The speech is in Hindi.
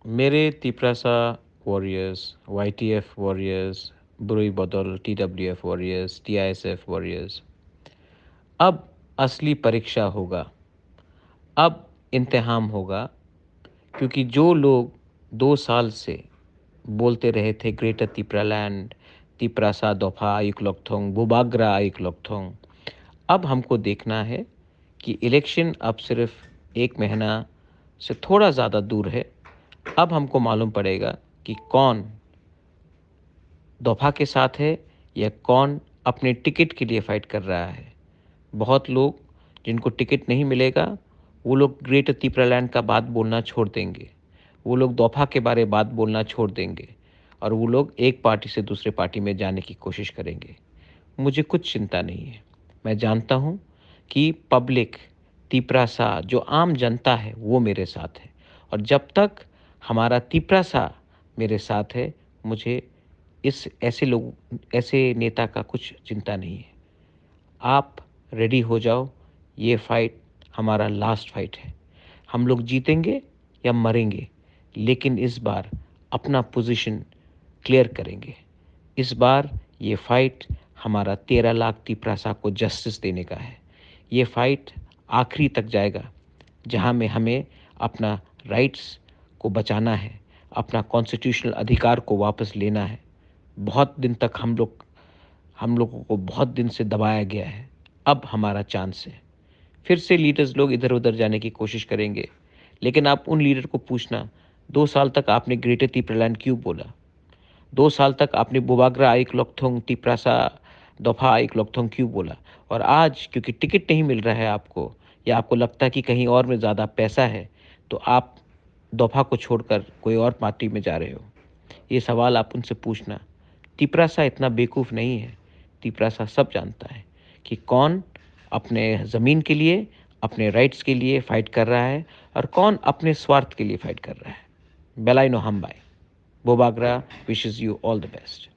मेरे तिप्रासा वॉरियर्स, वाईटीएफ वॉरियर्स, बुरुई बदल टीडब्ल्यूएफ वॉरियर्स, टीआईएसएफ वॉरियर्स, अब असली परीक्षा होगा। अब इम्तिहान होगा, क्योंकि जो लोग 2 साल से बोलते रहे थे ग्रेटर तिप्रालैंड, तिप्रासा दोफा आयुक लोकथोंग, बुबाग्रा आयुक लोकथोंग, अब हमको देखना है कि इलेक्शन अब सिर्फ 1 महीना से थोड़ा ज़्यादा दूर है। अब हमको मालूम पड़ेगा कि कौन दोफा के साथ है या कौन अपने टिकट के लिए फ़ाइट कर रहा है। बहुत लोग जिनको टिकट नहीं मिलेगा, वो लोग ग्रेटर तिप्रालैंड का बात बोलना छोड़ देंगे, वो लोग दोफा के बारे बात बोलना छोड़ देंगे और वो लोग एक पार्टी से दूसरे पार्टी में जाने की कोशिश करेंगे। मुझे कुछ चिंता नहीं है। मैं जानता हूँ कि पब्लिक, तिप्रासा जो आम जनता है वो मेरे साथ है, और जब तक हमारा तिप्रासा मेरे साथ है, मुझे इस ऐसे नेता का कुछ चिंता नहीं है। आप रेडी हो जाओ, ये फाइट हमारा लास्ट फाइट है। हम लोग जीतेंगे या मरेंगे, लेकिन इस बार अपना पोजीशन क्लियर करेंगे। इस बार ये फाइट हमारा 13 लाख तिप्रासा को जस्टिस देने का है। ये फाइट आखिरी तक जाएगा, जहाँ में हमें अपना राइट्स को बचाना है, अपना कॉन्स्टिट्यूशनल अधिकार को वापस लेना है। बहुत दिन तक हम लोगों को बहुत दिन से दबाया गया है। अब हमारा चांस है। फिर से लीडर्स लोग इधर उधर जाने की कोशिश करेंगे, लेकिन आप उन लीडर को पूछना, 2 साल तक आपने ग्रेटर तिप्रालैंड क्यों बोला? 2 साल तक आपने बुबाग्रा आइक लोकथोंग तिप्रासा दोफा आइक लोकथोंग क्यों बोला? और आज क्योंकि टिकट नहीं मिल रहा है आपको, या आपको लगता है कि कहीं और में ज़्यादा पैसा है, तो आप दोफा को छोड़कर कोई और पार्टी में जा रहे हो। ये सवाल आप उनसे पूछना। तिपरासा इतना बेवकूफ़ नहीं है। तिपरासा सब जानता है कि कौन अपने ज़मीन के लिए, अपने राइट्स के लिए फ़ाइट कर रहा है और कौन अपने स्वार्थ के लिए फ़ाइट कर रहा है। बेलाइनो हमबाई। बोबाग्रा wishes you all the best.